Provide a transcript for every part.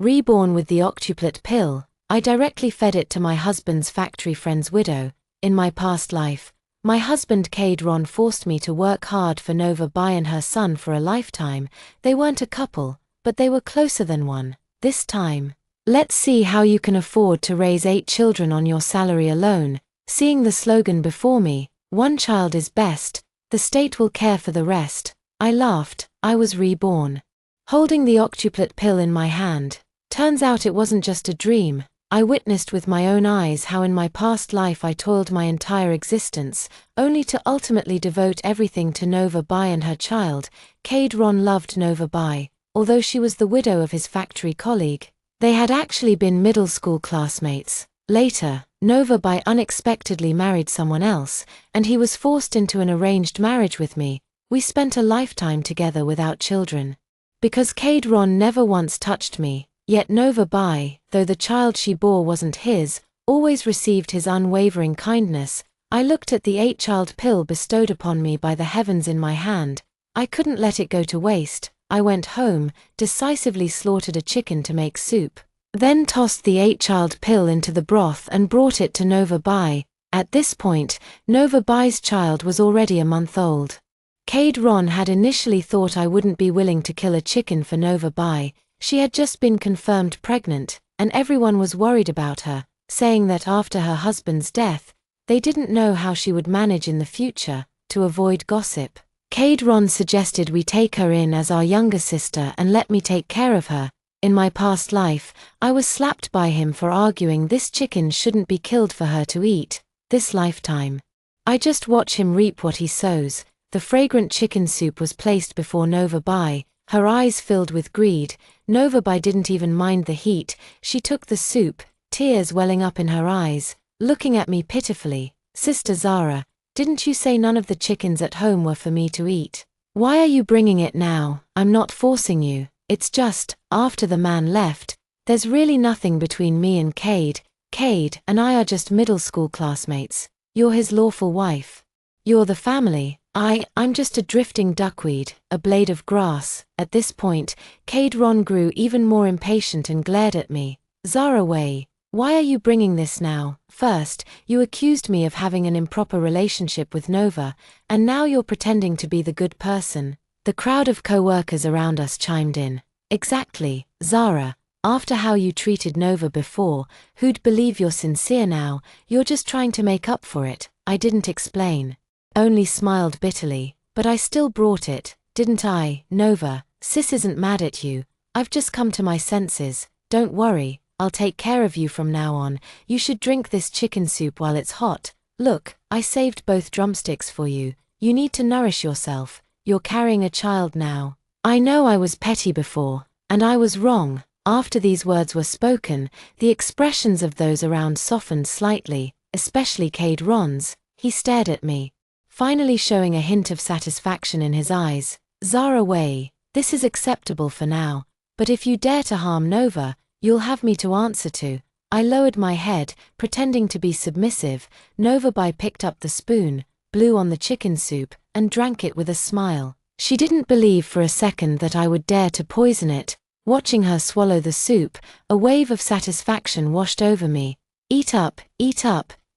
Reborn with the octuplet pill, I directly fed it to my husband's factory friend's widow. In my past life, my husband Cade Ron forced me to work hard for Nova Bai and her son for a lifetime. They weren't a couple, but they were closer than one. This time, let's see how you can afford to raise 8 children on your salary alone. Seeing the slogan before me, one child is best, the state will care for the rest, I laughed. I was reborn. Holding the octuplet pill in my hand, turns out it wasn't just a dream. I witnessed with my own eyes how in my past life I toiled my entire existence, only to ultimately devote everything to Nova Bai and her child. Cade Ron loved Nova Bai, although she was the widow of his factory colleague. They had actually been middle school classmates. Later, Nova Bai unexpectedly married someone else, and he was forced into an arranged marriage with me. We spent a lifetime together without children. Because Cade Ron never once touched me, yet Nova Bai, though the child she bore wasn't his, always received his unwavering kindness. I looked at the 8-child pill bestowed upon me by the heavens in my hand. I couldn't let it go to waste. I went home, decisively slaughtered a chicken to make soup, then tossed the 8-child pill into the broth and brought it to Nova Bai. At this point, Nova Bai's child was already a month old. Cade Ron had initially thought I wouldn't be willing to kill a chicken for Nova Bai. She had just been confirmed pregnant, and everyone was worried about her, saying that after her husband's death, they didn't know how she would manage in the future. To avoid gossip, Cade Ron suggested we take her in as our younger sister and let me take care of her. In my past life, I was slapped by him for arguing this chicken shouldn't be killed for her to eat. This lifetime, I just watch him reap what he sows. The fragrant chicken soup was placed before Nova Bai, her eyes filled with greed. Nova Bai didn't even mind the heat. She took the soup, tears welling up in her eyes, looking at me pitifully. Sister Zara, didn't you say none of the chickens at home were for me to eat? Why are you bringing it now? I'm not forcing you. It's just, after the man left, there's really nothing between me and Cade. Cade and I are just middle school classmates. You're his lawful wife. You're the family. I'm just a drifting duckweed, a blade of grass. At this point, Cade Ron grew even more impatient and glared at me. Zara Wei, why are you bringing this now? First, you accused me of having an improper relationship with Nova, and now you're pretending to be the good person. The crowd of co-workers around us chimed in. Exactly, Zara. After how you treated Nova before, who'd believe you're sincere now? You're just trying to make up for it. I didn't explain. Only smiled bitterly. But I still brought it, didn't I? Nova, sis isn't mad at you. I've just come to my senses. Don't worry, I'll take care of you from now on. You should drink this chicken soup while it's hot. Look, I saved both drumsticks for you. You need to nourish yourself. You're carrying a child now. I know I was petty before, and I was wrong. After these words were spoken, the expressions of those around softened slightly, especially Cade Ron's. He stared at me, finally showing a hint of satisfaction in his eyes. Zara Wei, this is acceptable for now, but if you dare to harm Nova, you'll have me to answer to. I lowered my head, pretending to be submissive. Nova Bai picked up the spoon, blew on the chicken soup, and drank it with a smile. She didn't believe for a second that I would dare to poison it. Watching her swallow the soup, a wave of satisfaction washed over me. Eat up,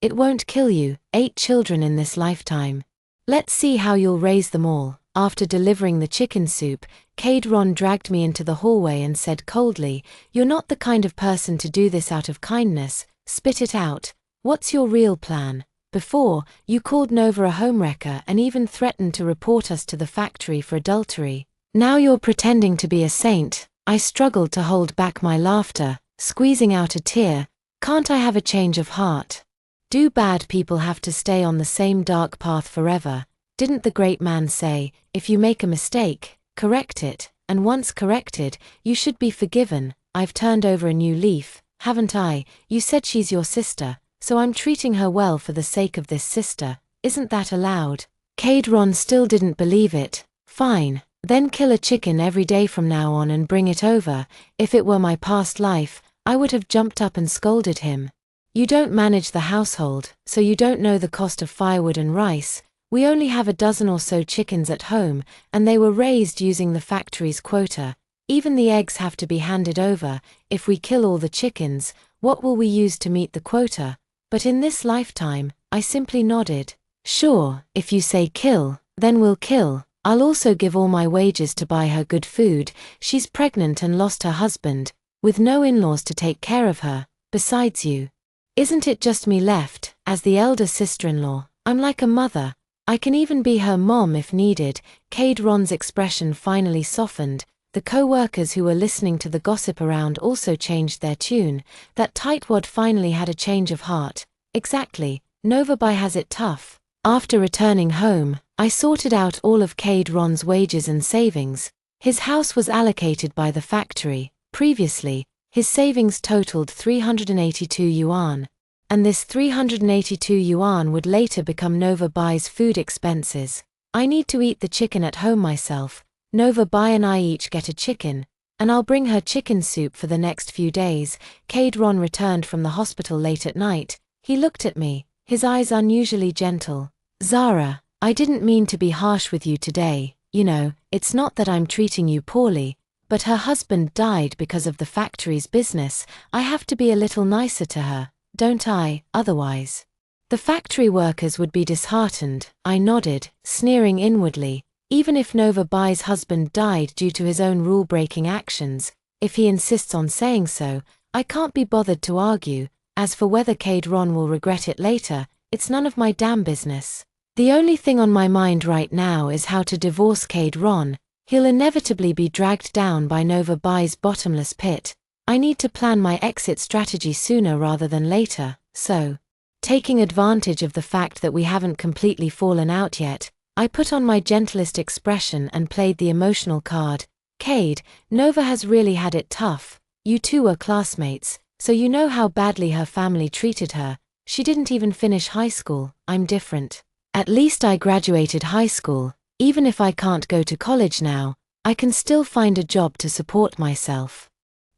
it won't kill you. 8 children in this lifetime. Let's see how you'll raise them all. After delivering the chicken soup, Cade Ron dragged me into the hallway and said coldly, "You're not the kind of person to do this out of kindness. Spit it out. What's your real plan? Before, you called Nova a homewrecker and even threatened to report us to the factory for adultery. Now you're pretending to be a saint." I struggled to hold back my laughter, squeezing out a tear. Can't I have a change of heart? Do bad people have to stay on the same dark path forever? Didn't the great man say, if you make a mistake, correct it, and once corrected, you should be forgiven? I've turned over a new leaf, haven't I? You said she's your sister, so I'm treating her well for the sake of this sister. Isn't that allowed? Cade Ron still didn't believe it. Fine. Then kill a chicken every day from now on and bring it over. If it were my past life, I would have jumped up and scolded him. You don't manage the household, so you don't know the cost of firewood and rice. We only have a dozen or so chickens at home, and they were raised using the factory's quota. Even the eggs have to be handed over. If we kill all the chickens, what will we use to meet the quota? But in this lifetime, I simply nodded. Sure, if you say kill, then we'll kill. I'll also give all my wages to buy her good food. She's pregnant and lost her husband, with no in-laws to take care of her, besides you. Isn't it just me left, as the elder sister-in-law? I'm like a mother. I can even be her mom if needed. Cade Ron's expression finally softened. The co-workers who were listening to the gossip around also changed their tune. That tightwad finally had a change of heart. Exactly, Novabai has it tough. After returning home, I sorted out all of Cade Ron's wages and savings. His house was allocated by the factory. Previously, his savings totaled 382 yuan. And this 382 yuan would later become Novabai's food expenses. I need to eat the chicken at home myself. Novabai and I each get a chicken, and I'll bring her chicken soup for the next few days. Cade Ron returned from the hospital late at night. He looked at me, his eyes unusually gentle. Zara, I didn't mean to be harsh with you today. You know, it's not that I'm treating you poorly, but her husband died because of the factory's business. I have to be a little nicer to her, don't I? Otherwise, the factory workers would be disheartened. I nodded, sneering inwardly. Even if Novabai's husband died due to his own rule-breaking actions, if he insists on saying so, I can't be bothered to argue. As for whether Cade Ron will regret it later, it's none of my damn business. The only thing on my mind right now is how to divorce Cade Ron. He'll inevitably be dragged down by Novabai's bottomless pit. I need to plan my exit strategy sooner rather than later, so, taking advantage of the fact that we haven't completely fallen out yet, I put on my gentlest expression and played the emotional card. Cade, Nova has really had it tough. You two were classmates, so you know how badly her family treated her. She didn't even finish high school. I'm different. At least I graduated high school. Even if I can't go to college now, I can still find a job to support myself.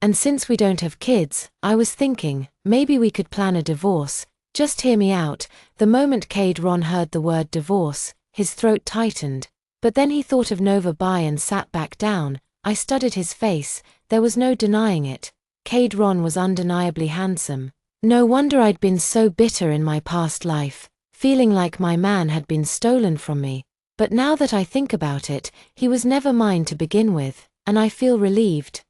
And since we don't have kids, I was thinking, maybe we could plan a divorce. Just hear me out. The moment Cade Ron heard the word divorce, his throat tightened, but then he thought of Novabai and sat back down. I studied his face, there was no denying it. Cade Ron was undeniably handsome. No wonder I'd been so bitter in my past life, feeling like my man had been stolen from me. But now that I think about it, he was never mine to begin with, and I feel relieved.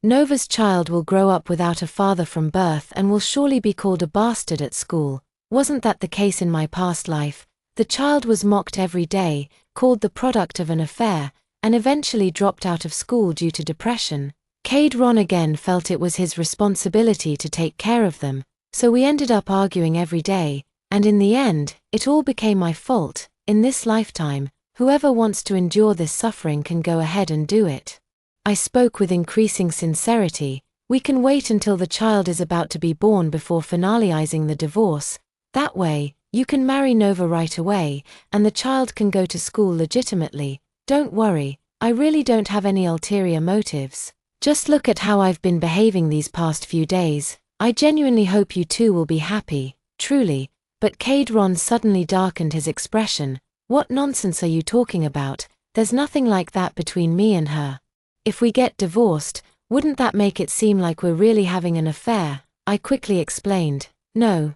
Nova's child will grow up without a father from birth and will surely be called a bastard at school. Wasn't that the case in my past life? The child was mocked every day, called the product of an affair, and eventually dropped out of school due to depression. Cade Ron again felt it was his responsibility to take care of them, so we ended up arguing every day, and in the end, it all became my fault. In this lifetime, whoever wants to endure this suffering can go ahead and do it. I spoke with increasing sincerity. We can wait until the child is about to be born before finalizing the divorce. That way, you can marry Nova right away, and the child can go to school legitimately. Don't worry, I really don't have any ulterior motives. Just look at how I've been behaving these past few days. I genuinely hope you two will be happy, truly. But Cade Ron suddenly darkened his expression. What nonsense are you talking about? There's nothing like that between me and her. If we get divorced, wouldn't that make it seem like we're really having an affair? I quickly explained. No,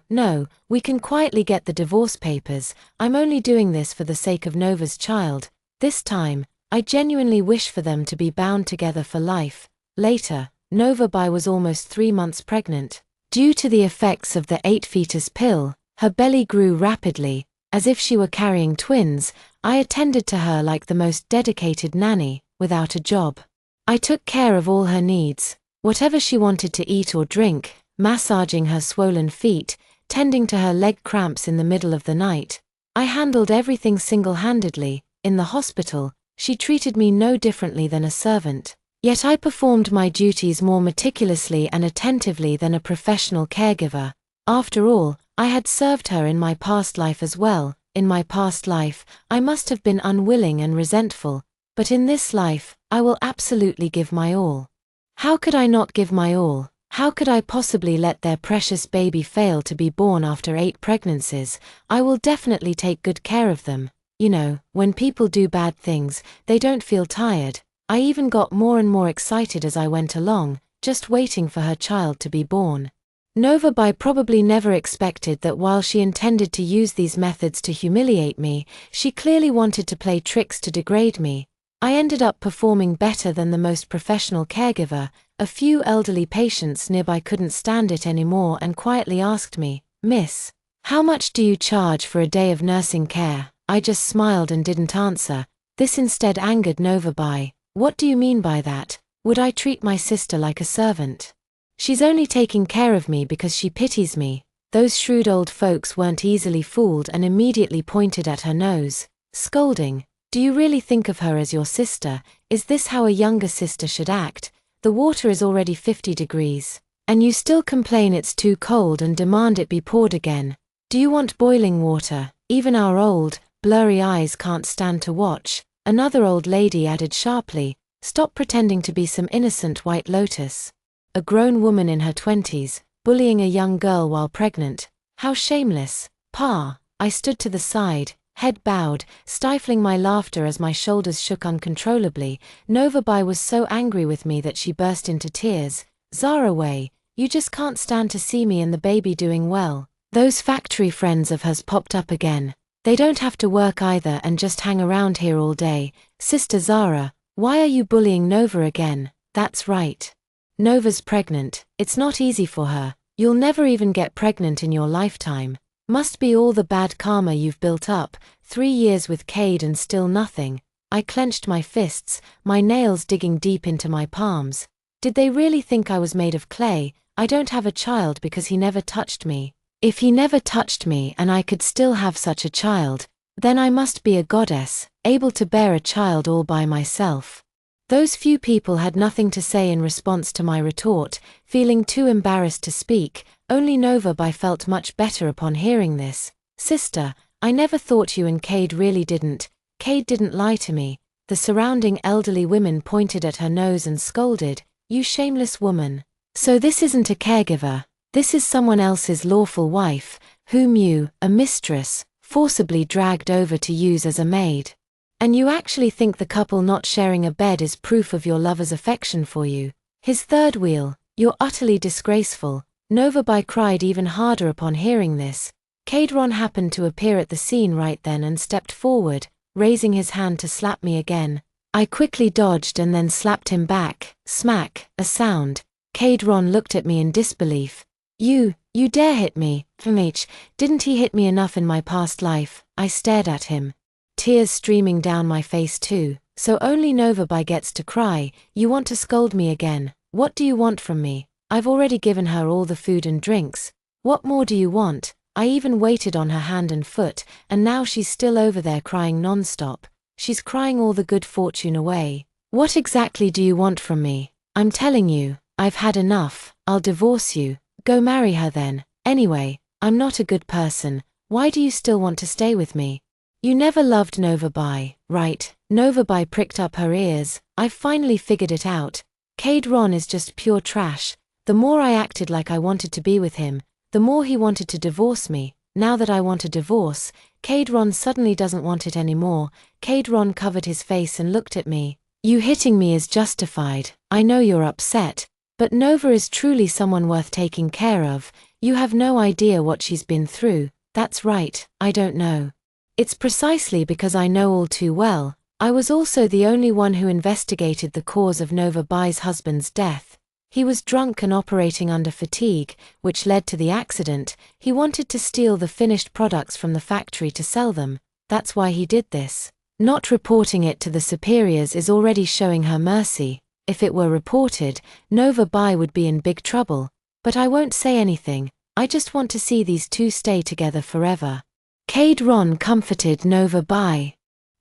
we can quietly get the divorce papers. I'm only doing this for the sake of Nova's child. This time, I genuinely wish for them to be bound together for life. Later, Novabai was almost 3 months pregnant. Due to the effects of the 8-fetus pill, her belly grew rapidly, as if she were carrying twins. I attended to her like the most dedicated nanny, without a job. I took care of all her needs, whatever she wanted to eat or drink, massaging her swollen feet, tending to her leg cramps in the middle of the night. I handled everything single-handedly. In the hospital, she treated me no differently than a servant. Yet I performed my duties more meticulously and attentively than a professional caregiver. After all, I had served her in my past life as well. In my past life, I must have been unwilling and resentful, but in this life, I will absolutely give my all. How could I not give my all? How could I possibly let their precious baby fail to be born after 8 pregnancies? I will definitely take good care of them. You know, when people do bad things, they don't feel tired. I even got more and more excited as I went along, just waiting for her child to be born. Nova Bai probably never expected that while she intended to use these methods to humiliate me, she clearly wanted to play tricks to degrade me. I ended up performing better than the most professional caregiver. A few elderly patients nearby couldn't stand it anymore and quietly asked me, "Miss, how much do you charge for a day of nursing care?" I just smiled and didn't answer. This instead angered Nova Bai. "What do you mean by that? Would I treat my sister like a servant? She's only taking care of me because she pities me." Those shrewd old folks weren't easily fooled and immediately pointed at her nose, scolding, "Do you really think of her as your sister? Is this how a younger sister should act? The water is already 50 degrees. And you still complain it's too cold and demand it be poured again. Do you want boiling water? Even our old, blurry eyes can't stand to watch." Another old lady added sharply, "Stop pretending to be some innocent white lotus." A grown woman in her 20s, bullying a young girl while pregnant. How shameless. "Pa." I stood to the side, head bowed, stifling my laughter as my shoulders shook uncontrollably. Nova Bai was so angry with me that she burst into tears. "Zara Wei, you just can't stand to see me and the baby doing well." Those factory friends of hers popped up again. "They don't have to work either and just hang around here all day. Sister Zara, why are you bullying Nova again?" "That's right. Nova's pregnant. It's not easy for her. You'll never even get pregnant in your lifetime. Must be all the bad karma you've built up. 3 years with Cade and still nothing." I clenched my fists, my nails digging deep into my palms. Did they really think I was made of clay? I don't have a child because he never touched me. If he never touched me and I could still have such a child, then I must be a goddess, able to bear a child all by myself. Those few people had nothing to say in response to my retort, feeling too embarrassed to speak. Only Nova Bai felt much better upon hearing this. "Sister, I never thought you and Cade really didn't. Cade didn't lie to me." The surrounding elderly women pointed at her nose and scolded, "You shameless woman. So this isn't a caregiver. This is someone else's lawful wife, whom you, a mistress, forcibly dragged over to use as a maid. And you actually think the couple not sharing a bed is proof of your lover's affection for you? His third wheel. You're utterly disgraceful." Nova Bai cried even harder upon hearing this. Caderon happened to appear at the scene right then and stepped forward, raising his hand to slap me again. I quickly dodged and then slapped him back. Smack, a sound. Caderon looked at me in disbelief. You dare hit me, FMH, didn't he hit me enough in my past life?" I stared at him. Tears streaming down my face too. "So only Nova Bai gets to cry. You want to scold me again? What do you want from me? I've already given her all the food and drinks. What more do you want? I even waited on her hand and foot, and now she's still over there crying non-stop. She's crying all the good fortune away. What exactly do you want from me? I'm telling you, I've had enough. I'll divorce you. Go marry her then. Anyway, I'm not a good person. Why do you still want to stay with me? You never loved Nova Bai, right?" Nova Bai pricked up her ears. "I've finally figured it out. Caderon is just pure trash. The more I acted like I wanted to be with him, the more he wanted to divorce me. Now that I want a divorce, Caderon suddenly doesn't want it anymore." Caderon covered his face and looked at me. "You hitting me is justified. I know you're upset. But Nova is truly someone worth taking care of. You have no idea what she's been through." "That's right, I don't know. It's precisely because I know all too well. I was also the only one who investigated the cause of Nova Bai's husband's death. He was drunk and operating under fatigue, which led to the accident. He wanted to steal the finished products from the factory to sell them. That's why he did this. Not reporting it to the superiors is already showing her mercy. If it were reported, Nova Bai would be in big trouble. But I won't say anything. I just want to see these two stay together forever." Caderon comforted Nova Bai.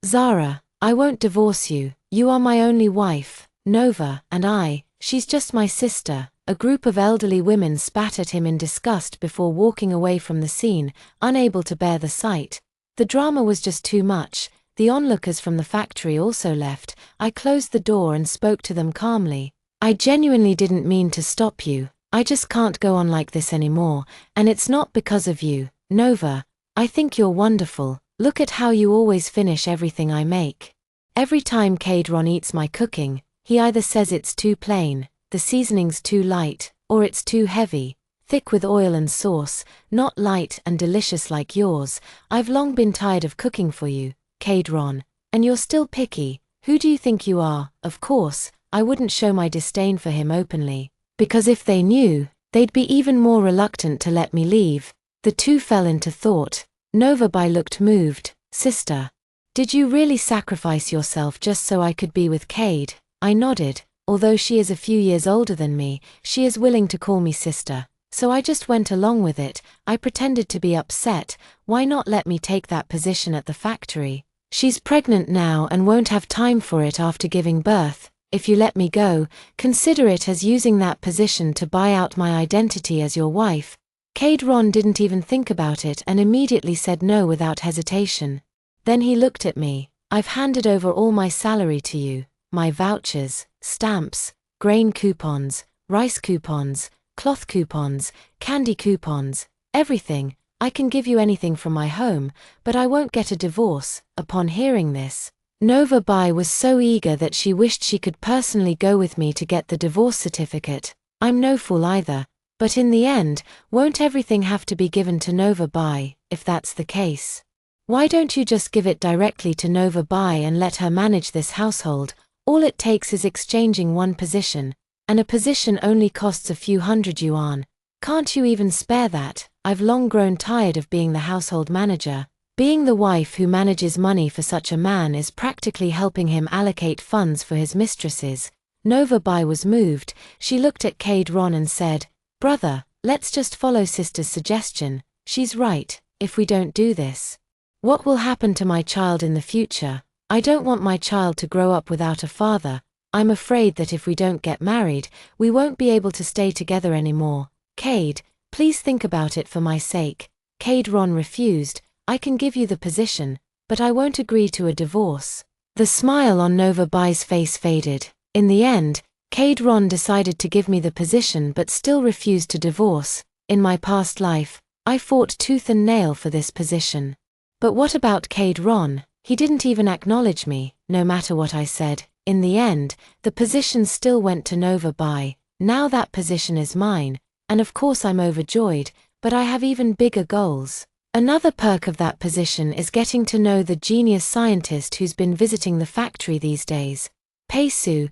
"Zara, I won't divorce you. You are my only wife. Nova, and she's just my sister." A group of elderly women spat at him in disgust before walking away from the scene, unable to bear the sight. The drama was just too much. The onlookers from the factory also left. I closed the door and spoke to them calmly. "I genuinely didn't mean to stop you. I just can't go on like this anymore, and it's not because of you, Nova. I think you're wonderful. Look at how you always finish everything I make. Every time Kadron eats my cooking, he either says it's too plain, the seasoning's too light, or it's too heavy, thick with oil and sauce, not light and delicious like yours. I've long been tired of cooking for you, Kadron, and you're still picky. Who do you think you are? Of course, I wouldn't show my disdain for him openly, because if they knew, they'd be even more reluctant to let me leave. The two fell into thought. Novabai looked moved. Sister, did you really sacrifice yourself just so I could be with Cade? I nodded. Although she is a few years older than me, she is willing to call me sister. So I just went along with it. I pretended to be upset. Why not let me take that position at the factory? She's pregnant now and won't have time for it after giving birth. If you let me go, consider it as using that position to buy out my identity as your wife. Kadron didn't even think about it and immediately said no without hesitation. Then he looked at me. I've handed over all my salary to you, my vouchers, stamps, grain coupons, rice coupons, cloth coupons, candy coupons, everything. I can give you anything from my home, but I won't get a divorce. Upon hearing this, Novabai was so eager that she wished she could personally go with me to get the divorce certificate. I'm no fool either, but in the end, won't everything have to be given to Novabai? If that's the case, why don't you just give it directly to Novabai and let her manage this household? All it takes is exchanging one position, and a position only costs a few hundred yuan. Can't you even spare that? I've long grown tired of being the household manager. Being the wife who manages money for such a man is practically helping him allocate funds for his mistresses. Novabai was moved. She looked at Kadron and said, "Brother, let's just follow sister's suggestion. She's right. If we don't do this, what will happen to my child in the future? I don't want my child to grow up without a father. I'm afraid that if we don't get married, we won't be able to stay together anymore. Cade, please think about it for my sake." Kadron refused. "I can give you the position, but I won't agree to a divorce." The smile on Novabai's face faded. In the end, Kadron decided to give me the position but still refused to divorce. In my past life, I fought tooth and nail for this position. But what about Kadron? He didn't even acknowledge me, no matter what I said. In the end, the position still went to Novabai. Now that position is mine, and of course I'm overjoyed, but I have even bigger goals. Another perk of that position is getting to know the genius scientist who's been visiting the factory these days. Peisu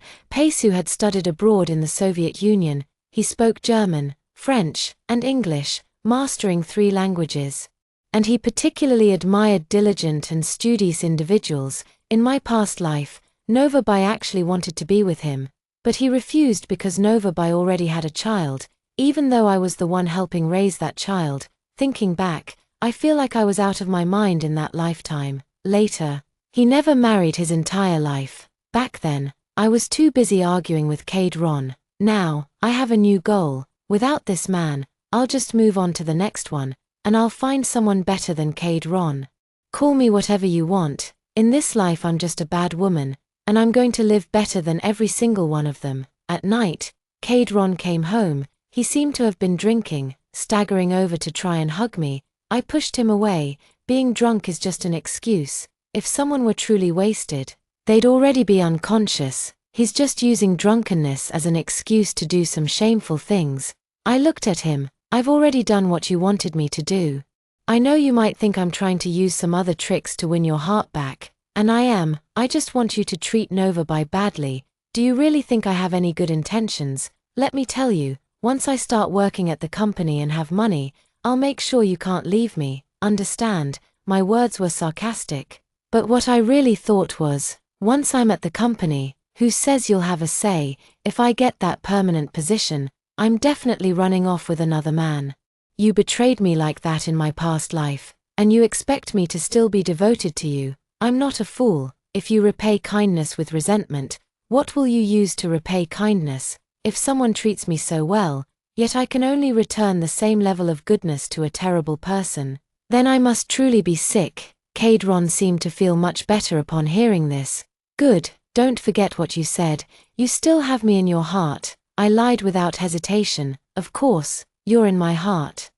had studied abroad in the Soviet Union. He spoke German, French, and English, mastering 3 languages. And he particularly admired diligent and studious individuals. In my past life, Novabai actually wanted to be with him, but he refused because Novabai already had a child, even though I was the one helping raise that child. Thinking back, I feel like I was out of my mind in that lifetime. Later, he never married his entire life. Back then, I was too busy arguing with Kadron. Now, I have a new goal. Without this man, I'll just move on to the next one, and I'll find someone better than Kadron. Call me whatever you want. In this life I'm just a bad woman, and I'm going to live better than every single one of them. At night, Kadron came home. He seemed to have been drinking, staggering over to try and hug me. I pushed him away. Being drunk is just an excuse. If someone were truly wasted, they'd already be unconscious. He's just using drunkenness as an excuse to do some shameful things. I looked at him. I've already done what you wanted me to do. I know you might think I'm trying to use some other tricks to win your heart back, and I am. I just want you to treat Novabai badly. Do you really think I have any good intentions? Let me tell you, once I start working at the company and have money, I'll make sure you can't leave me. Understand? My words were sarcastic. But what I really thought was, once I'm at the company, who says you'll have a say? If I get that permanent position, I'm definitely running off with another man. You betrayed me like that in my past life, and you expect me to still be devoted to you. I'm not a fool. If you repay kindness with resentment, what will you use to repay kindness? If someone treats me so well, yet I can only return the same level of goodness to a terrible person, then I must truly be sick. Kadron seemed to feel much better upon hearing this. Good, don't forget what you said. You still have me in your heart. I lied without hesitation. Of course, you're in my heart.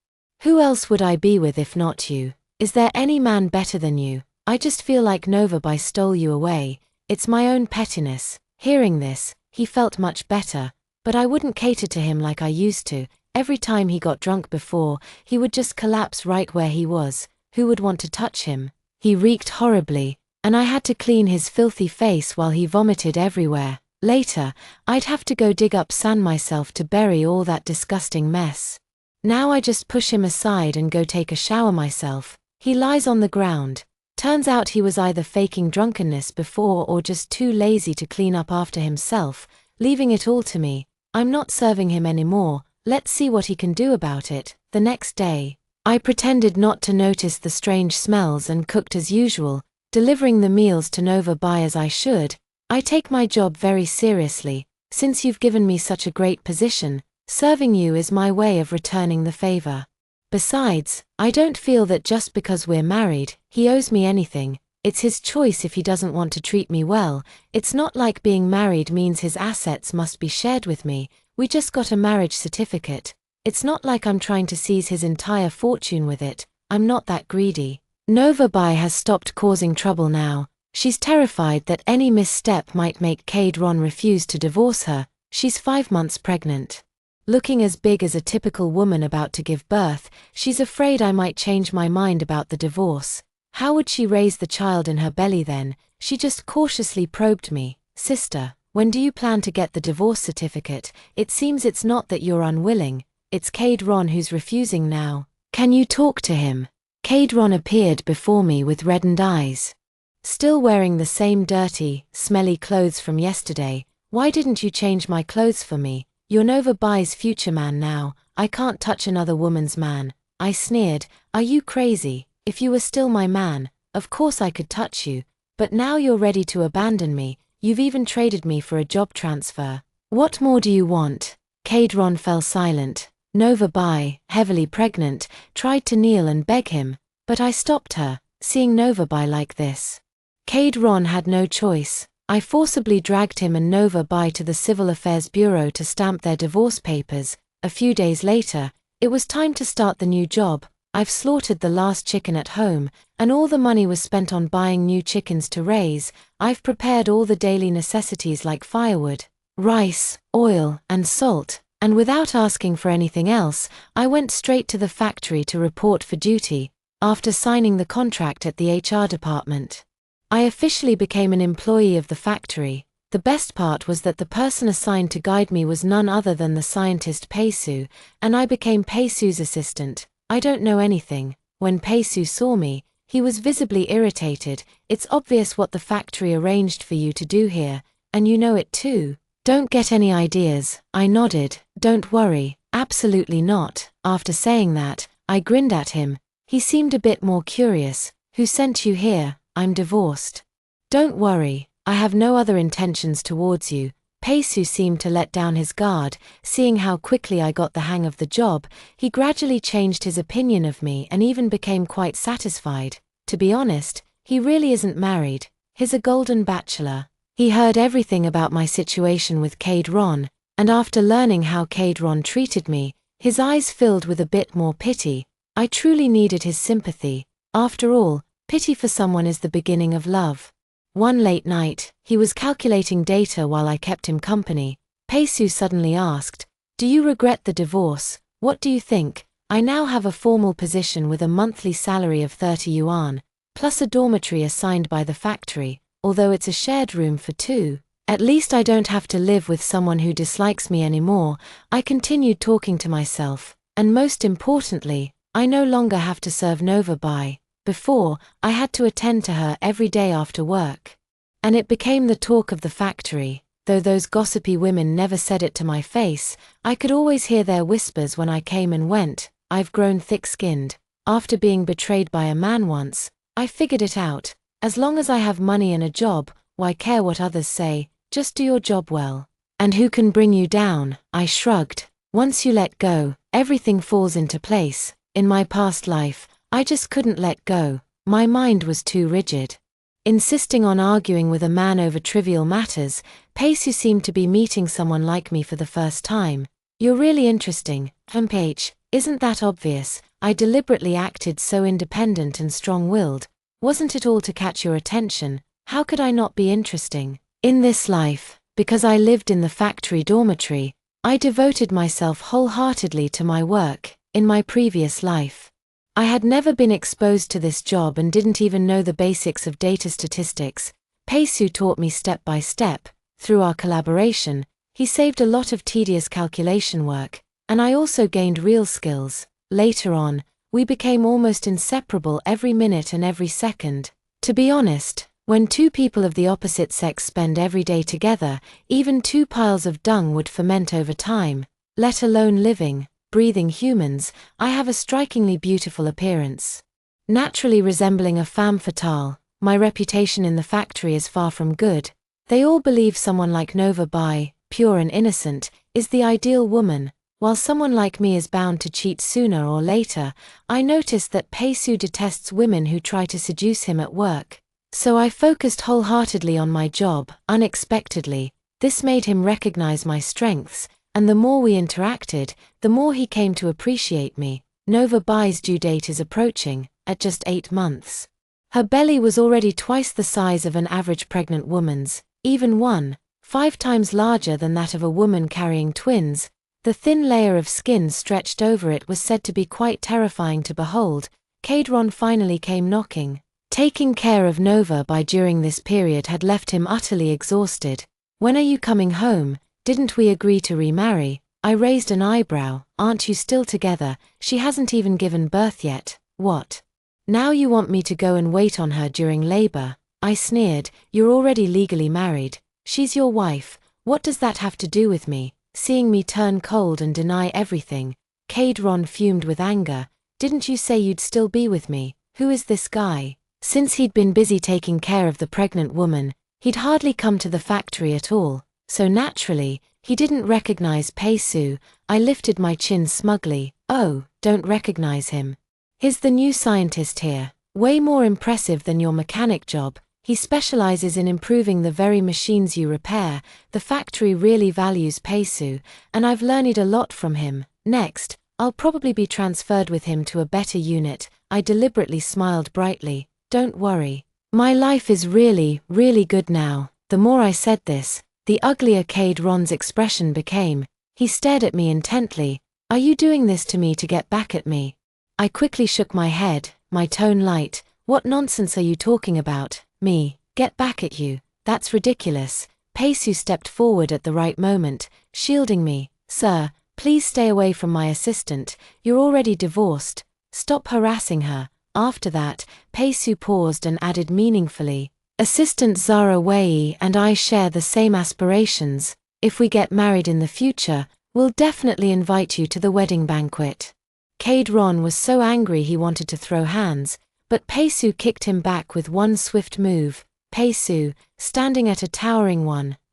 Who else would I be with if not you? Is there any man better than you? I just feel like Novabai stole you away. It's my own pettiness. Hearing this, he felt much better, but I wouldn't cater to him like I used to. Every time he got drunk before, he would just collapse right where he was. Who would want to touch him? He reeked horribly, and I had to clean his filthy face while he vomited everywhere. Later, I'd have to go dig up sand myself to bury all that disgusting mess. Now I just push him aside and go take a shower myself. He lies on the ground. Turns out he was either faking drunkenness before or just too lazy to clean up after himself, leaving it all to me. I'm not serving him anymore. Let's see what he can do about it. The next day, I pretended not to notice the strange smells and cooked as usual, delivering the meals to Nova by as I should. I take my job very seriously. Since you've given me such a great position, serving you is my way of returning the favor. Besides, I don't feel that just because we're married, he owes me anything. It's his choice if he doesn't want to treat me well. It's not like being married means his assets must be shared with me. We just got a marriage certificate. It's not like I'm trying to seize his entire fortune with it. I'm not that greedy. Nova Bai has stopped causing trouble now. She's terrified that any misstep might make Cade Ron refuse to divorce her. She's 5 months pregnant. Looking as big as a typical woman about to give birth, she's afraid I might change my mind about the divorce. How would she raise the child in her belly then? She just cautiously probed me. Sister, when do you plan to get the divorce certificate? It seems it's not that you're unwilling. It's Cade Ron who's refusing now. Can you talk to him? Cade Ron appeared before me with reddened eyes. Still wearing the same dirty, smelly clothes from yesterday. Why didn't you change my clothes for me? You're Nova Bai's future man now. I can't touch another woman's man. I sneered. Are you crazy? If you were still my man, of course I could touch you. But now you're ready to abandon me. You've even traded me for a job transfer. What more do you want? Cade Ron fell silent. Nova Bai, heavily pregnant, tried to kneel and beg him, but I stopped her, seeing Nova Bai like this. Cade Ron had no choice. I forcibly dragged him and Nova Bai to the Civil Affairs Bureau to stamp their divorce papers. A few days later, it was time to start the new job. I've slaughtered the last chicken at home, and all the money was spent on buying new chickens to raise. I've prepared all the daily necessities like firewood, rice, oil, and salt, and without asking for anything else, I went straight to the factory to report for duty. After signing the contract at the HR department, I officially became an employee of the factory. The best part was that the person assigned to guide me was none other than the scientist Peisu, and I became Peisu's assistant. I don't know anything. When Peisu saw me, he was visibly irritated. It's obvious what the factory arranged for you to do here, and you know it too. Don't get any ideas. I nodded. Don't worry, absolutely not. After saying that, I grinned at him. He seemed a bit more curious. Who sent you here? I'm divorced. Don't worry, I have no other intentions towards you. Peisu seemed to let down his guard. Seeing how quickly I got the hang of the job, he gradually changed his opinion of me and even became quite satisfied. To be honest, he really isn't married. He's a golden bachelor. He heard everything about my situation with Cade Ron, and after learning how Cade Ron treated me, his eyes filled with a bit more pity. I truly needed his sympathy. After all, pity for someone is the beginning of love. One late night, he was calculating data while I kept him company. Peisu suddenly asked, "Do you regret the divorce? What do you think? I now have a formal position with a monthly salary of 30 yuan, plus a dormitory assigned by the factory, although it's a shared room for two. At least I don't have to live with someone who dislikes me anymore." I continued talking to myself, and most importantly, I no longer have to serve Nova Bai. Before, I had to attend to her every day after work. And it became the talk of the factory. Though those gossipy women never said it to my face, I could always hear their whispers when I came and went. I've grown thick-skinned. After being betrayed by a man once, I figured it out. As long as I have money and a job, why care what others say? Just do your job well. And who can bring you down? I shrugged. Once you let go, everything falls into place. In my past life, I just couldn't let go. My mind was too rigid. Insisting on arguing with a man over trivial matters, Peisu seemed to be meeting someone like me for the first time. You're really interesting, MPH, isn't that obvious? I deliberately acted so independent and strong-willed. Wasn't it all to catch your attention? How could I not be interesting? In this life, because I lived in the factory dormitory, I devoted myself wholeheartedly to my work. In my previous life, I had never been exposed to this job and didn't even know the basics of data statistics. Peisu taught me step by step. Through our collaboration, he saved a lot of tedious calculation work, and I also gained real skills. Later on, we became almost inseparable every minute and every second. To be honest, when two people of the opposite sex spend every day together, even 2 piles of dung would ferment over time, let alone living, breathing humans. I have a strikingly beautiful appearance. Naturally resembling a femme fatale, my reputation in the factory is far from good. They all believe someone like Nova Bai, pure and innocent, is the ideal woman, while someone like me is bound to cheat sooner or later. I noticed that Peisu detests women who try to seduce him at work. So I focused wholeheartedly on my job. Unexpectedly, this made him recognize my strengths, and the more we interacted, the more he came to appreciate me. Nova Bai's due date is approaching, at just 8 months. Her belly was already twice the size of an average pregnant woman's, even 1.5 times larger than that of a woman carrying twins. The thin layer of skin stretched over it was said to be quite terrifying to behold. Kadron finally came knocking. Taking care of Nova Bai during this period had left him utterly exhausted. When are you coming home? Didn't we agree to remarry? I raised an eyebrow. Aren't you still together? She hasn't even given birth yet. What? Now you want me to go and wait on her during labor? I sneered. You're already legally married. She's your wife. What does that have to do with me? Seeing me turn cold and deny everything, Kadron fumed with anger. Didn't you say you'd still be with me? Who is this guy? Since he'd been busy taking care of the pregnant woman, he'd hardly come to the factory at all. So naturally, he didn't recognize Peisu. I lifted my chin smugly. Oh, don't recognize him. He's the new scientist here. Way more impressive than your mechanic job. He specializes in improving the very machines you repair. The factory really values Peisu, and I've learned a lot from him. Next, I'll probably be transferred with him to a better unit. I deliberately smiled brightly. Don't worry. My life is really, really good now. The more I said this, the uglier Kadron's expression became. He stared at me intently. Are you doing this to me to get back at me? I quickly shook my head, my tone light. What nonsense are you talking about? Me, get back at you? That's ridiculous. Peisu stepped forward at the right moment, shielding me. Sir, please stay away from my assistant. You're already divorced. Stop harassing her. After that, Peisu paused and added meaningfully, Assistant Zara Wei and I share the same aspirations. If we get married in the future, we'll definitely invite you to the wedding banquet. Kadron was so angry he wanted to throw hands, but Peisu kicked him back with one swift move. Peisu, standing at a towering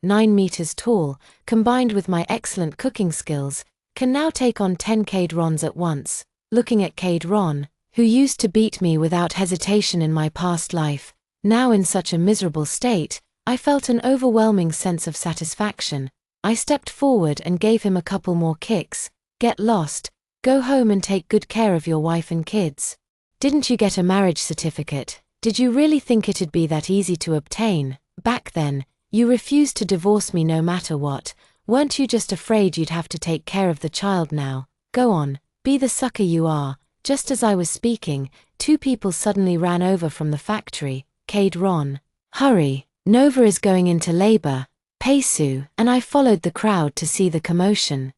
9 meters tall, combined with my excellent cooking skills, can now take on 10 Kadrons at once. Looking at Kadron, who used to beat me without hesitation in my past life, now in such a miserable state, I felt an overwhelming sense of satisfaction. I stepped forward and gave him a couple more kicks. Get lost. Go home and take good care of your wife and kids. Didn't you get a marriage certificate? Did you really think it'd be that easy to obtain? Back then, you refused to divorce me no matter what. Weren't you just afraid you'd have to take care of the child now? Go on, be the sucker you are. Just as I was speaking, 2 people suddenly ran over from the factory. Kadron. Hurry, Nova is going into labor. Peisu and I followed the crowd to see the commotion.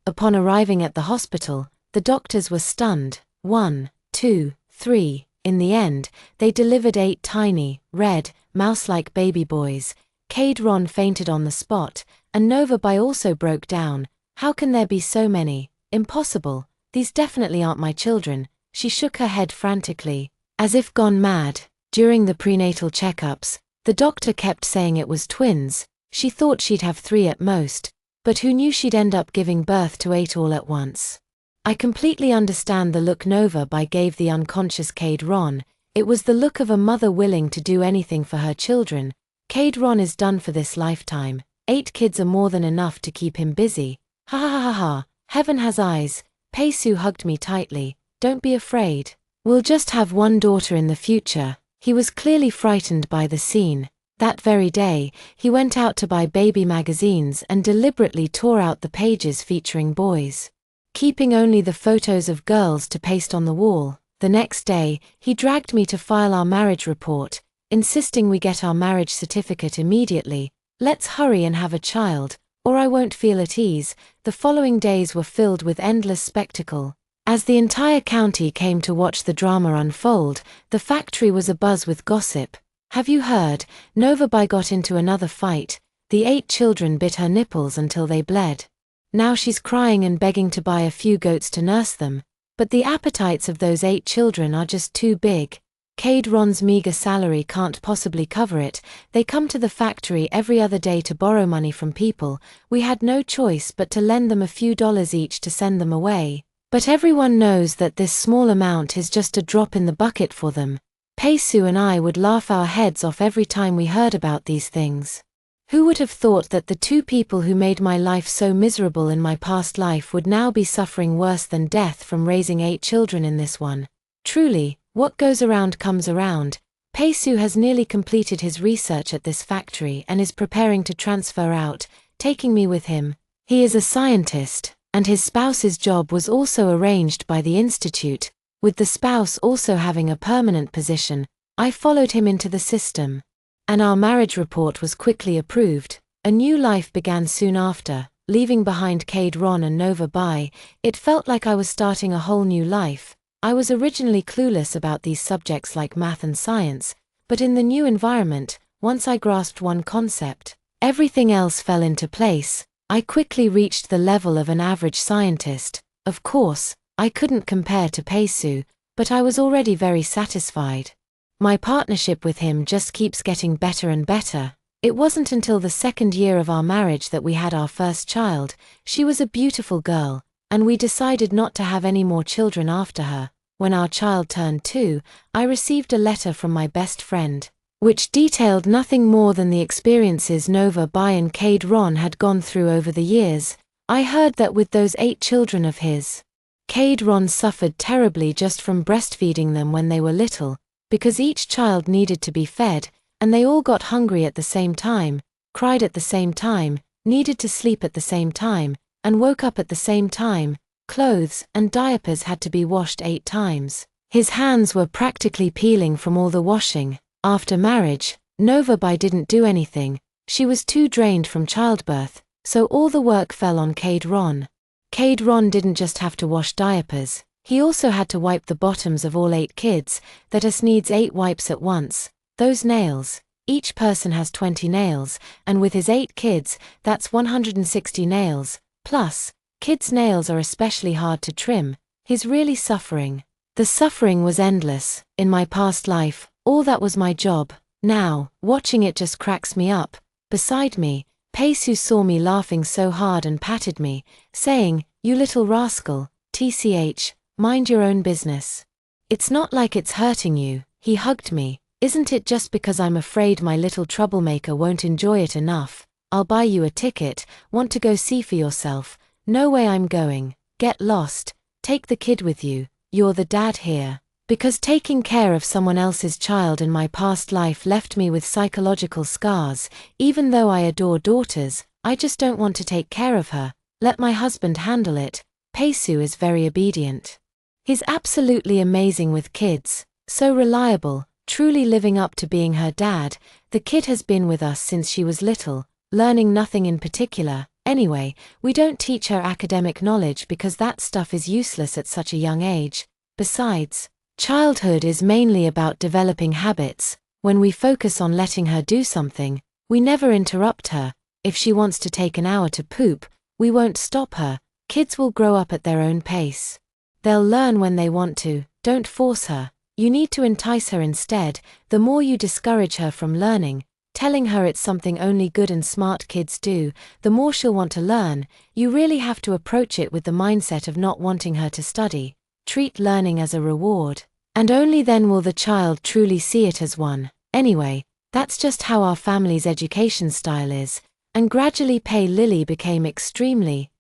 Upon arriving at the hospital, the doctors were stunned. 1, 2, 3. In the end, they delivered 8 tiny, red, mouse-like baby boys. Kadron fainted on the spot, and Nova Bai also broke down. How can there be so many? Impossible. These definitely aren't my children. She shook her head frantically, as if gone mad. During the prenatal checkups, the doctor kept saying it was twins. She thought she'd have 3 at most, but who knew she'd end up giving birth to 8 all at once? I completely understand the look Nova Bai gave the unconscious Kadron. It was the look of a mother willing to do anything for her children. Kadron is done for this lifetime. 8 kids are more than enough to keep him busy. Ha ha ha ha, heaven has eyes. Peisu hugged me tightly. Don't be afraid. We'll just have 1 daughter in the future. He was clearly frightened by the scene. That very day, he went out to buy baby magazines and deliberately tore out the pages featuring boys, keeping only the photos of girls to paste on the wall. The next day, he dragged me to file our marriage report, insisting we get our marriage certificate immediately. Let's hurry and have a child, or I won't feel at ease. The following days were filled with endless spectacle. As the entire county came to watch the drama unfold, the factory was abuzz with gossip. Have you heard? Novabai got into another fight. The 8 children bit her nipples until they bled. Now she's crying and begging to buy a few goats to nurse them. But the appetites of those 8 children are just too big. Cade Ron's meager salary can't possibly cover it. They come to the factory every other day to borrow money from people. We had no choice but to lend them a few dollars each to send them away. But everyone knows that this small amount is just a drop in the bucket for them. Peisu and I would laugh our heads off every time we heard about these things. Who would have thought that the 2 people who made my life so miserable in my past life would now be suffering worse than death from raising 8 children in this one? Truly, what goes around comes around. Peisu has nearly completed his research at this factory and is preparing to transfer out, taking me with him. He is a scientist, and his spouse's job was also arranged by the institute, with the spouse also having a permanent position. I followed him into the system, and our marriage report was quickly approved. A new life began soon after, leaving behind Cade Ron and Nova Bai. It felt like I was starting a whole new life. I was originally clueless about these subjects like math and science, but in the new environment, once I grasped one concept, everything else fell into place. I quickly reached the level of an average scientist. Of course, I couldn't compare to Peisu, but I was already very satisfied. My partnership with him just keeps getting better and better. It wasn't until the 2nd year of our marriage that we had our first child. She was a beautiful girl, and we decided not to have any more children after her. When our child turned 2, I received a letter from my best friend, which detailed nothing more than the experiences Nova Bai and Cade Ron had gone through over the years. I heard that with those 8 children of his, Cade Ron suffered terribly just from breastfeeding them when they were little, because each child needed to be fed, and they all got hungry at the same time, cried at the same time, needed to sleep at the same time, and woke up at the same time. Clothes and diapers had to be washed 8 times. His hands were practically peeling from all the washing. After marriage, Nova Bai didn't do anything. She was too drained from childbirth, so all the work fell on Cade Ron. Cade Ron didn't just have to wash diapers, he also had to wipe the bottoms of all 8 kids. That needs 8 wipes at once. Those nails, each person has 20 nails, and with his 8 kids, that's 160 nails. Plus, kids' nails are especially hard to trim. He's really suffering. The suffering was endless. In my past life, all that was my job. Now, watching it just cracks me up. Beside me, Peisu saw me laughing so hard and patted me, saying, "You little rascal, TCH, mind your own business. It's not like it's hurting you." He hugged me. "Isn't it just because I'm afraid my little troublemaker won't enjoy it enough? I'll buy you a ticket. Want to go see for yourself? No way I'm going. Get lost. Take the kid with you. You're the dad here." Because taking care of someone else's child in my past life left me with psychological scars. Even though I adore daughters, I just don't want to take care of her. Let my husband handle it. Peisu is very obedient. He's absolutely amazing with kids, so reliable, truly living up to being her dad. The kid has been with us since she was little, learning nothing in particular. Anyway, we don't teach her academic knowledge because that stuff is useless at such a young age. Besides, childhood is mainly about developing habits. When we focus on letting her do something, we never interrupt her. If she wants to take an hour to poop, we won't stop her. Kids will grow up at their own pace. They'll learn when they want to. Don't force her. You need to entice her instead. The more you discourage her from learning, telling her it's something only good and smart kids do, the more she'll want to learn. You really have to approach it with the mindset of not wanting her to study. Treat learning as a reward, and only then will the child truly see it as one. Anyway, that's just how our family's education style is, and gradually Pei Lily became extremely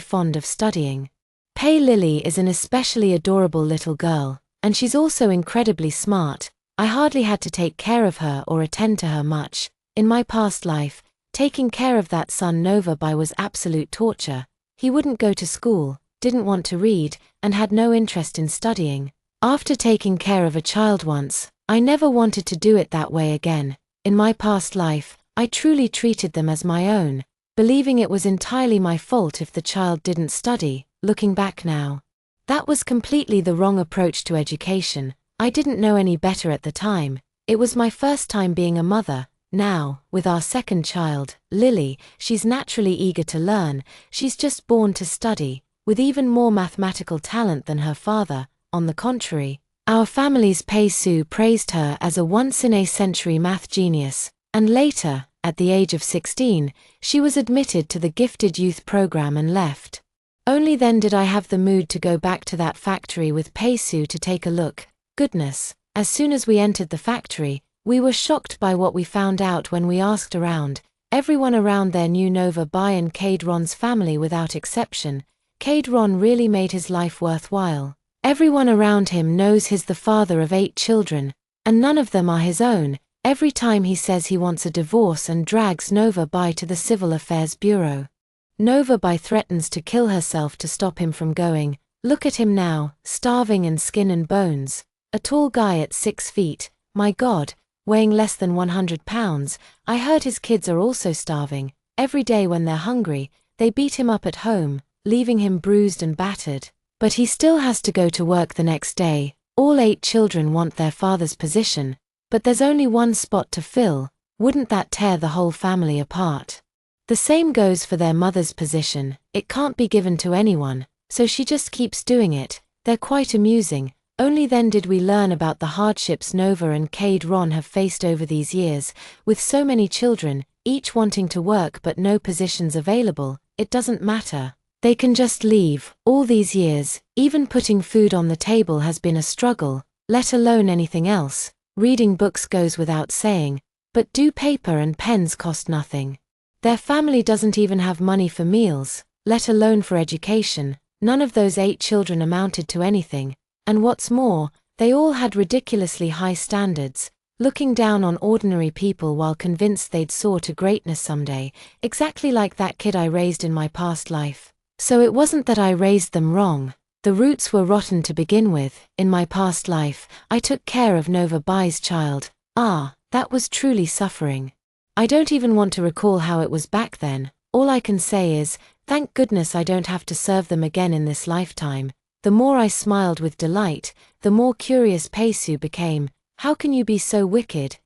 fond of studying. Pei Lily is an especially adorable little girl, and she's also incredibly smart. I hardly had to take care of her or attend to her much. In my past life, taking care of that son Nova Bai was absolute torture. He wouldn't go to school, didn't want to read, and had no interest in studying. After taking care of a child once, I never wanted to do it that way again. In my past life, I truly treated them as my own, believing it was entirely my fault if the child didn't study. Looking back now, that was completely the wrong approach to education. I didn't know any better at the time. It was my first time being a mother. Now, with our second child, Lily, she's naturally eager to learn. She's just born to study, with even more mathematical talent than her father. On the contrary, our family's Pei Su praised her as a once-in-a-century math genius, and later, at the age of 16, she was admitted to the Gifted Youth program and left. Only then did I have the mood to go back to that factory with Pei Su to take a look. Goodness, as soon as we entered the factory, we were shocked by what we found out when we asked around. Everyone around there knew Nova Bai and Cade Ron's family without exception. Cade Ron really made his life worthwhile. Everyone around him knows he's the father of 8 children, and none of them are his own. Every time he says he wants a divorce and drags Nova Bai to the Civil Affairs Bureau. Nova Bai threatens to kill herself to stop him from going. Look at him now, starving and skin and bones. A tall guy at 6 feet, my God, weighing less than 100 pounds. I heard his kids are also starving. Every day when they're hungry, they beat him up at home, leaving him bruised and battered. But he still has to go to work the next day. All 8 children want their father's position, but there's only one spot to fill. Wouldn't that tear the whole family apart? The same goes for their mother's position. It can't be given to anyone, so she just keeps doing it. They're quite amusing. Only then did we learn about the hardships Nova and Cade Ron have faced over these years, with so many children, each wanting to work but no positions available. It doesn't matter. They can just leave. All these years, even putting food on the table has been a struggle, let alone anything else. Reading books goes without saying, but do paper and pens cost nothing? Their family doesn't even have money for meals, let alone for education. None of those 8 children amounted to anything, and what's more, they all had ridiculously high standards, looking down on ordinary people while convinced they'd soar to greatness someday, exactly like that kid I raised in my past life. So it wasn't that I raised them wrong. The roots were rotten to begin with. In my past life, I took care of Nova Bai's child. That was truly suffering. I don't even want to recall how it was back then. All I can say is, thank goodness I don't have to serve them again in this lifetime. The more I smiled with delight, the more curious Pei Su became. How can you be so wicked?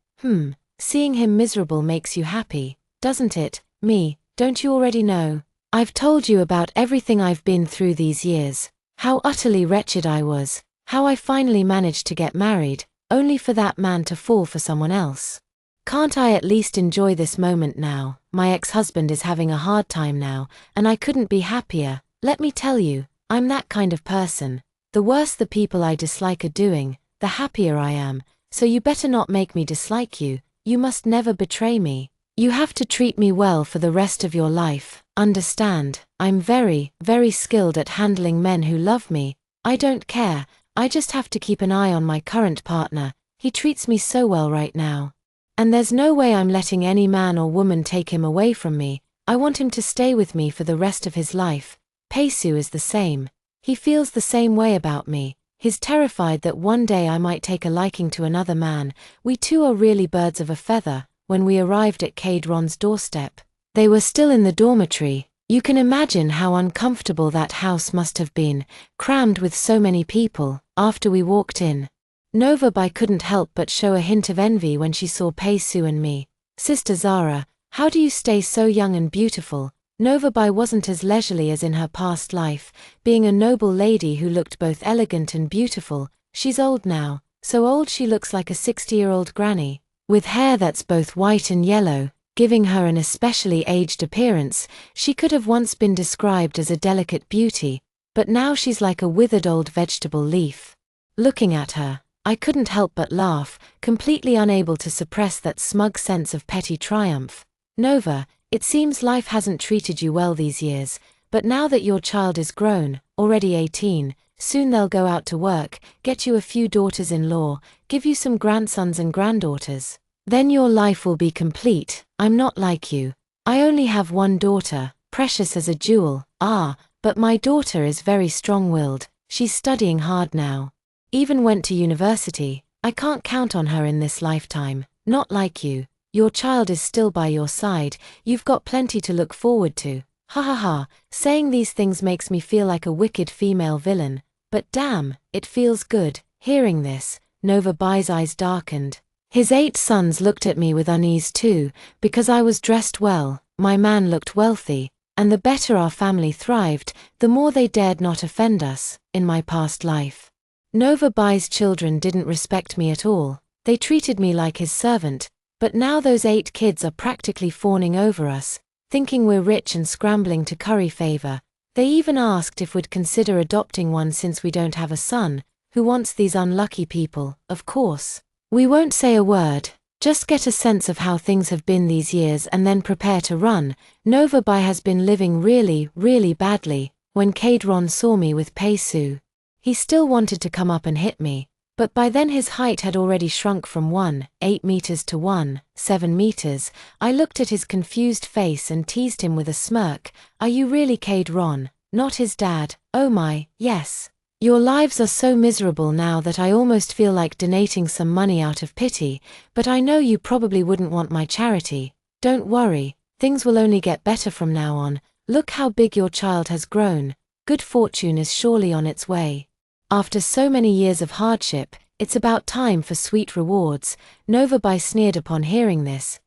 Seeing him miserable makes you happy, doesn't it? Me, don't you already know? I've told you about everything I've been through these years. How utterly wretched I was. How I finally managed to get married, only for that man to fall for someone else. Can't I at least enjoy this moment now? My ex-husband is having a hard time now, and I couldn't be happier. Let me tell you, I'm that kind of person. The worse the people I dislike are doing, the happier I am. So you better not make me dislike you. You must never betray me. You have to treat me well for the rest of your life. Understand, I'm very, very skilled at handling men who love me. I don't care, I just have to keep an eye on my current partner. He treats me so well right now. And there's no way I'm letting any man or woman take him away from me. I want him to stay with me for the rest of his life. Pei Su is the same. He feels the same way about me. He's terrified that one day I might take a liking to another man. We two are really birds of a feather. When we arrived at Cade Ron's doorstep, they were still in the dormitory. You can imagine how uncomfortable that house must have been, crammed with so many people. After we walked in, Nova Bai couldn't help but show a hint of envy when she saw Pei Su and me. Sister Zara, how do you stay so young and beautiful? Nova Bai wasn't as leisurely as in her past life, being a noble lady who looked both elegant and beautiful. She's old now, so old she looks like a 60-year-old granny, with hair that's both white and yellow, giving her an especially aged appearance. She could have once been described as a delicate beauty, but now she's like a withered old vegetable leaf. Looking at her, I couldn't help but laugh, completely unable to suppress that smug sense of petty triumph. Nova, it seems life hasn't treated you well these years, but now that your child is grown, already 18, soon they'll go out to work, get you a few daughters-in-law, give you some grandsons and granddaughters. Then your life will be complete. I'm not like you. I only have one daughter, precious as a jewel, but my daughter is very strong-willed, she's studying hard now. Even went to university. I can't count on her in this lifetime, not like you. Your child is still by your side, you've got plenty to look forward to. Ha ha ha, saying these things makes me feel like a wicked female villain, but damn, it feels good. Hearing this, Nova Bai's eyes darkened. His 8 sons looked at me with unease too, because I was dressed well, my man looked wealthy, and the better our family thrived, the more they dared not offend us, in my past life. Nova Bai's children didn't respect me at all, they treated me like his servant, but now those 8 kids are practically fawning over us, thinking we're rich and scrambling to curry favor. They even asked if we'd consider adopting one since we don't have a son. Who wants these unlucky people, of course. We won't say a word, just get a sense of how things have been these years and then prepare to run. Nova Bai has been living really, really badly. When Kadron saw me with Pei-Su, he still wanted to come up and hit me, but by then his height had already shrunk from 1.8 meters to 1.7 meters. I looked at his confused face and teased him with a smirk. Are you really Kadron, not his dad? Oh my, yes. Your lives are so miserable now that I almost feel like donating some money out of pity, but I know you probably wouldn't want my charity. Don't worry, things will only get better from now on. Look how big your child has grown. Good fortune is surely on its way. After so many years of hardship, it's about time for sweet rewards. Nova Bai sneered upon hearing this.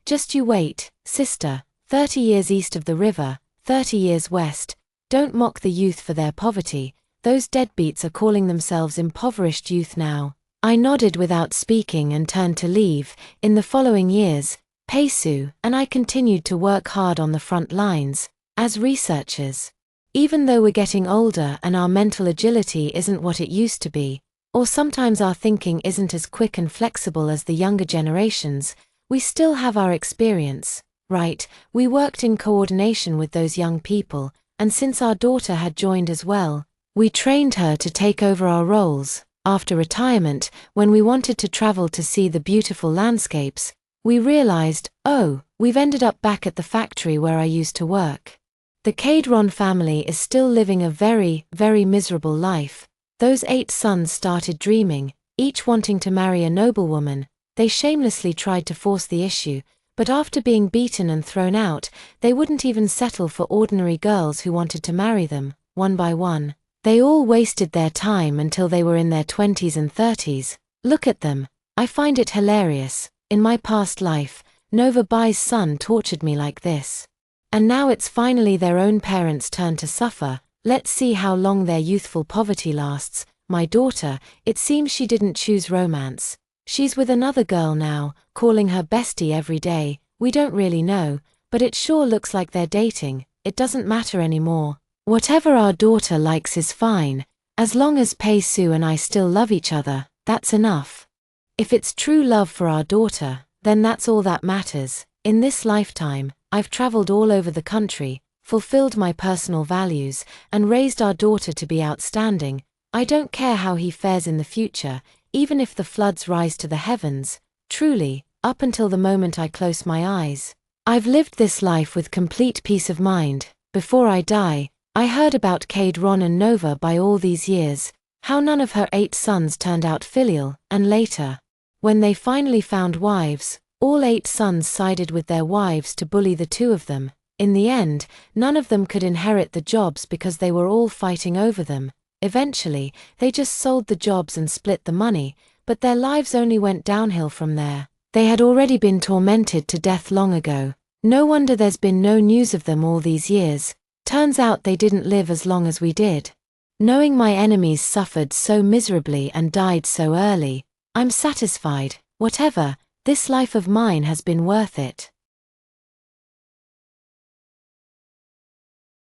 Just you wait, sister. 30 years east of the river, 30 years west. Don't mock the youth for their poverty. Those deadbeats are calling themselves impoverished youth now. I nodded without speaking and turned to leave. In the following years, Pei-Su and I continued to work hard on the front lines, as researchers. Even though we're getting older and our mental agility isn't what it used to be, or sometimes our thinking isn't as quick and flexible as the younger generations, we still have our experience, right? We worked in coordination with those young people, and since our daughter had joined as well, we trained her to take over our roles. After retirement, when we wanted to travel to see the beautiful landscapes, we realized, oh, we've ended up back at the factory where I used to work. The Kadron family is still living a very, very miserable life. Those 8 sons started dreaming, each wanting to marry a noblewoman. They shamelessly tried to force the issue, but after being beaten and thrown out, they wouldn't even settle for ordinary girls who wanted to marry them, one by one. They all wasted their time until they were in their 20s and 30s. Look at them. I find it hilarious. In my past life, Nova Bai's son tortured me like this. And now it's finally their own parents' turn to suffer. Let's see how long their youthful poverty lasts. My daughter, it seems she didn't choose romance. She's with another girl now, calling her bestie every day. We don't really know, but it sure looks like they're dating. It doesn't matter anymore. Whatever our daughter likes is fine. As long as Pei-Su and I still love each other, that's enough. If it's true love for our daughter, then that's all that matters. In this lifetime, I've traveled all over the country, fulfilled my personal values, and raised our daughter to be outstanding. I don't care how he fares in the future, even if the floods rise to the heavens. Truly, up until the moment I close my eyes, I've lived this life with complete peace of mind. Before I die, I heard about Kadron and Nova Bai all these years, how none of her 8 sons turned out filial, and later, when they finally found wives, all 8 sons sided with their wives to bully the 2 of them. In the end, none of them could inherit the jobs because they were all fighting over them. Eventually, they just sold the jobs and split the money, but their lives only went downhill from there. They had already been tormented to death long ago. No wonder there's been no news of them all these years. Turns out they didn't live as long as we did. Knowing my enemies suffered so miserably and died so early, I'm satisfied. Whatever, this life of mine has been worth it.